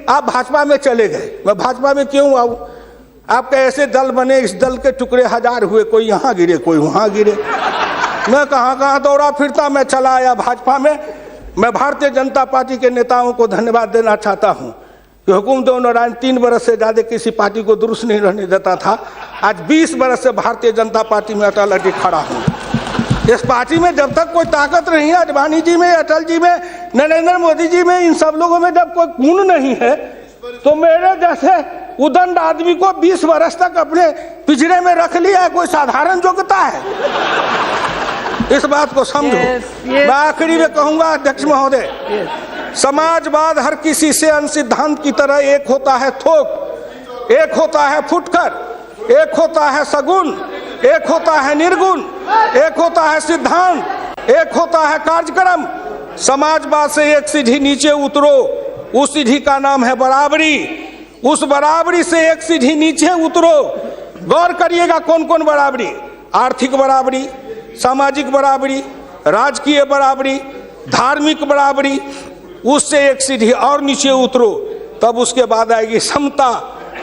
आप भाजपा में चले गए। मैं भाजपा में क्यों आऊँ? आपके ऐसे दल बने, इस दल के टुकड़े हजार हुए, कोई यहाँ गिरे कोई वहाँ गिरे। मैं कहाँ दौड़ा फिरता, मैं चला आया भाजपा में। मैं भारतीय जनता पार्टी के नेताओं को धन्यवाद देना चाहता हूँ कि हुकुमदेव नारायण 3 बरस से ज़्यादा किसी पार्टी को दुरुस्त नहीं रहने देता था। आज 20 बरस से भारतीय जनता पार्टी में अटल अटल खड़ा हूँ। इस पार्टी में जब तक कोई ताकत नहीं है, अडवाणी जी में, अटल जी में, नरेंद्र मोदी जी में, इन सब लोगों में जब कोई गुण नहीं है, तो मेरे जैसे उदंड आदमी को 20 वर्ष तक अपने पिंजरे में रख लिया, कोई साधारण योग्यता है? इस बात को समझो। मैं आखिरी में कहूंगा अध्यक्ष महोदय, समाजवाद हर किसी से अन्य सिद्धांत की तरह एक होता है थोक, एक होता है फुटकर, एक होता है सगुन, एक होता है निर्गुण, एक होता है सिद्धांत, एक होता है कार्यक्रम। समाजवाद से एक सीढ़ी नीचे उतरो, उस सीढ़ी का नाम है बराबरी। उस बराबरी से एक सीढ़ी नीचे उतरो। गौर करिएगा कौन कौन बराबरी? आर्थिक बराबरी, सामाजिक बराबरी, राजकीय बराबरी, धार्मिक बराबरी। उससे एक सीढ़ी और नीचे उतरो, तब उसके बाद आएगी समता,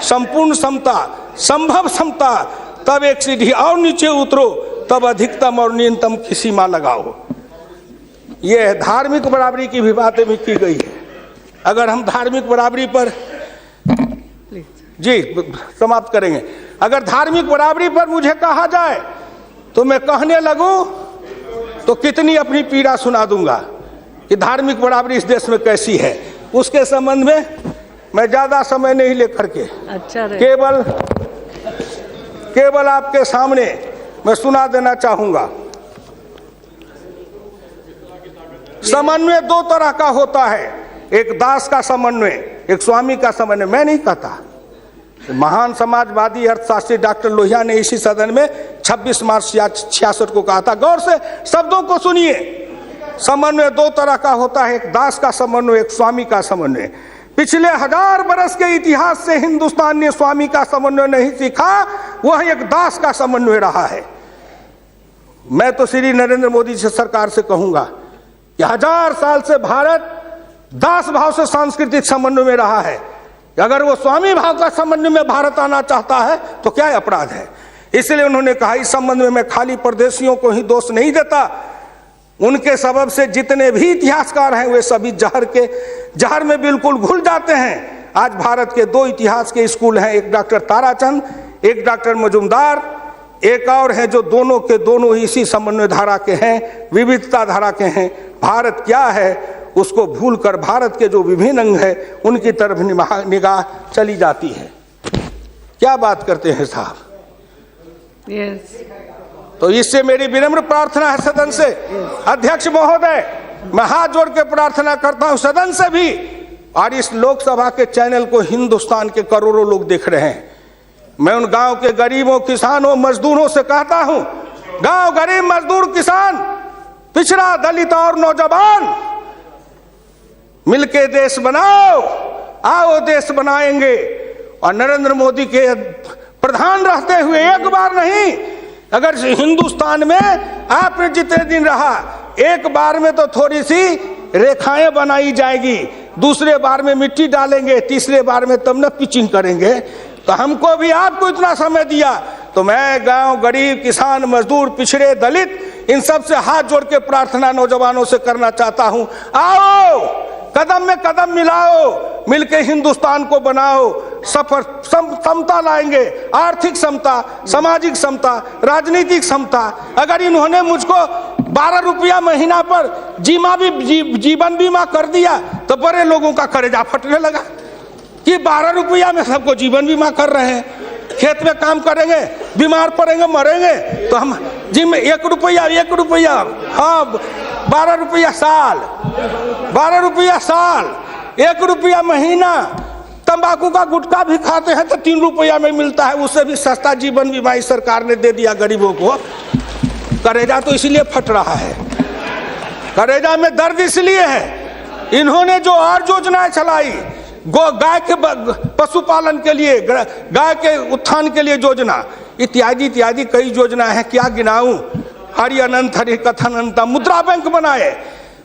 संपूर्ण समता, संभव समता। तब एक सीढ़ी और नीचे उतरो, तब अधिकतम और न्यूनतम की सीमा लगाओ। ये धार्मिक बराबरी की भी बातें भी की गई है। अगर हम धार्मिक बराबरी पर जी समाप्त करेंगे, अगर धार्मिक बराबरी पर मुझे कहा जाए तो मैं कहने लगूं तो कितनी अपनी पीड़ा सुना दूंगा कि धार्मिक बराबरी इस देश में कैसी है। उसके संबंध में मैं ज्यादा समय नहीं लेकर के केवल आपके सामने मैं सुना देना चाहूंगा। समन्वय 2 तरह का होता है, एक दास का समन्वय, एक स्वामी का समन्वय। मैं नहीं कहता, महान समाजवादी अर्थशास्त्री डॉक्टर लोहिया ने इसी सदन में 26 मार्च 66 को कहा था। गौर से शब्दों को सुनिए। समन्वय 2 तरह का होता है, एक दास का समन्वय, एक स्वामी का समन्वय। पिछले 1000 बरस के इतिहास से हिंदुस्तान ने स्वामी का समन्वय नहीं सीखा, वह एक दास का समन्वय रहा है। मैं तो श्री नरेंद्र मोदी जी सरकार से कहूंगा कि 1000 साल से भारत दास भाव से सांस्कृतिक समन्वय में रहा है। अगर वो स्वामी भाव का समन्वय में भारत आना चाहता है तो क्या अपराध है? इसलिए उन्होंने कहा इस संबंध में मैं खाली परदेशियों को ही दोष नहीं देता, उनके सबब से जितने भी इतिहासकार हैं वे सभी जहर में बिल्कुल घुल जाते हैं। आज भारत के 2 इतिहास के स्कूल हैं, एक डॉक्टर ताराचंद, एक डॉक्टर मजुमदार, एक और है जो दोनों के दोनों ही इसी समन्वय धारा के हैं, विविधता धारा के हैं। भारत क्या है उसको भूलकर भारत के जो विभिन्न अंग है उनकी तरफ निगाह चली जाती है। क्या बात करते हैं साहब? तो इससे मेरी विनम्र प्रार्थना है सदन से, अध्यक्ष महोदय, मैं हाथ जोड़ के प्रार्थना करता हूं सदन से भी, और इस लोकसभा के चैनल को हिंदुस्तान के करोड़ों लोग देख रहे हैं। मैं उन गांव के गरीबों, किसानों, मजदूरों से कहता हूं, गांव गरीब, मजदूर, किसान, पिछड़ा, दलित और नौजवान, मिलके देश बनाओ, आओ देश बनाएंगे। और नरेंद्र मोदी के प्रधान रहते हुए एक बार नहीं, अगर हिंदुस्तान में आपने जितने दिन रहा, एक बार में तो थोड़ी सी रेखाएं बनाई जाएगी, दूसरे बार में मिट्टी डालेंगे, तीसरे बार में तब न पिचिंग करेंगे। तो हमको भी आपको इतना समय दिया, तो मैं गांव गरीब, किसान, मजदूर, पिछड़े, दलित, इन सब से हाथ जोड़ के प्रार्थना नौजवानों से करना चाहता हूं, आओ कदम में कदम मिलाओ, मिलके हिंदुस्तान को बनाओ, सफर समता लाएंगे, आर्थिक समता, सामाजिक समता, राजनीतिक समता। अगर इन्होंने मुझको 12 रुपया महीना पर जीवन बीमा कर दिया तो बड़े लोगों का कलेजा फटने लगा कि 12 रुपया में सबको जीवन बीमा कर रहे हैं। खेत में काम करेंगे, बीमार पड़ेंगे, मरेंगे, तो हम जिम 1 रुपया, हाँ 12 रुपया साल, 12 रुपया साल, 1 रुपया महीना। तंबाकू का गुटखा भी खाते हैं तो 3 रुपया में मिलता है, उससे भी सस्ता जीवन बीमा इस सरकार ने दे दिया गरीबों को। करेजा तो इसलिए फट रहा है, करेजा में दर्द इसलिए है, इन्होंने जो और योजनाएं चलाई, गाय के पशुपालन के लिए, गाय के उत्थान के लिए योजना, इत्यादि इत्यादि कई योजनाएं हैं, क्या गिनाऊं। हरि अनंत हरि कथन अनंत। मुद्रा बैंक बनाए,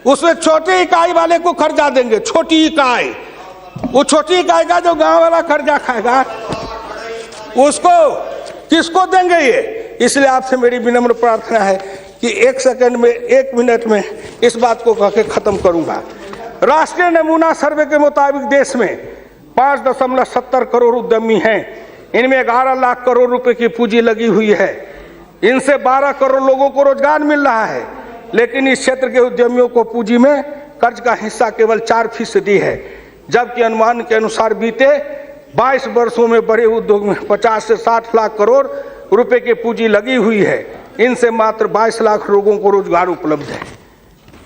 उसमें छोटे इकाई वाले को कर्जा देंगे, छोटी इकाई, वो छोटी इकाई का जो गांव वाला कर्जा खाएगा उसको किसको देंगे ये? इसलिए आपसे मेरी विनम्र प्रार्थना है कि 1 सेकंड में 1 मिनट में इस बात को कह के खत्म करूंगा। राष्ट्रीय नमूना सर्वे के मुताबिक देश में 5.70 करोड़ उद्यमी हैं। इनमें 11 लाख करोड़ रुपए की पूंजी लगी हुई है। इनसे 12 करोड़ लोगों को रोजगार मिल रहा है। लेकिन इस क्षेत्र के उद्यमियों को पूंजी में कर्ज का हिस्सा केवल 4% है, जबकि अनुमान के अनुसार बीते 22 वर्षों में बड़े उद्योग में 50 से 60 लाख करोड़ रुपए की पूंजी लगी हुई है। इनसे मात्र 22 लाख लोगों को रोजगार उपलब्ध है।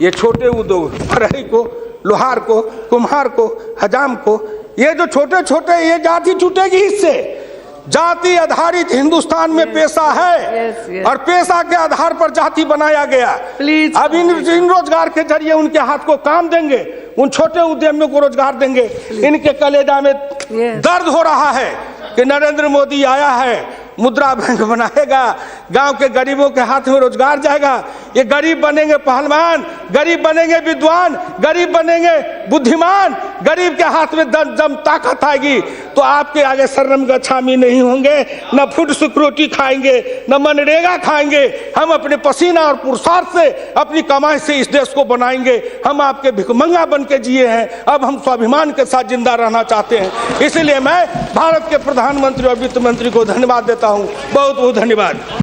ये छोटे उद्योग, फरहई को, लोहार को, कुम्हार को, हजाम को, ये जो छोटे छोटे, ये जाति छूटेगी इससे। जाति आधारित हिंदुस्तान में पेशा है और पेशा के आधार पर जाति बनाया गया। अब इन रोजगार के जरिए उनके हाथ को काम देंगे, उन छोटे उद्यमियों को रोजगार देंगे। इनके कलेजा में दर्द हो रहा है कि नरेंद्र मोदी आया है, मुद्रा बैंक बनाएगा, गांव के गरीबों के हाथ में रोजगार जाएगा। ये गरीब बनेंगे पहलवान, गरीब बनेंगे विद्वान, गरीब बनेंगे बुद्धिमान। गरीब के हाथ में दम ताकत आएगी तो आपके आगे शर्म गच्छामी नहीं होंगे, न फूड सिक्योरिटी खाएंगे, न मनरेगा खाएंगे। हम अपने पसीना और पुरुषार्थ से, अपनी कमाई से इस देश को बनाएंगे। हम आपके भिखमंगा बन के जिए हैं, अब हम स्वाभिमान के साथ जिंदा रहना चाहते हैं। इसलिए मैं भारत के प्रधानमंत्री और वित्त मंत्री को धन्यवाद देता हूं। बहुत बहुत धन्यवाद।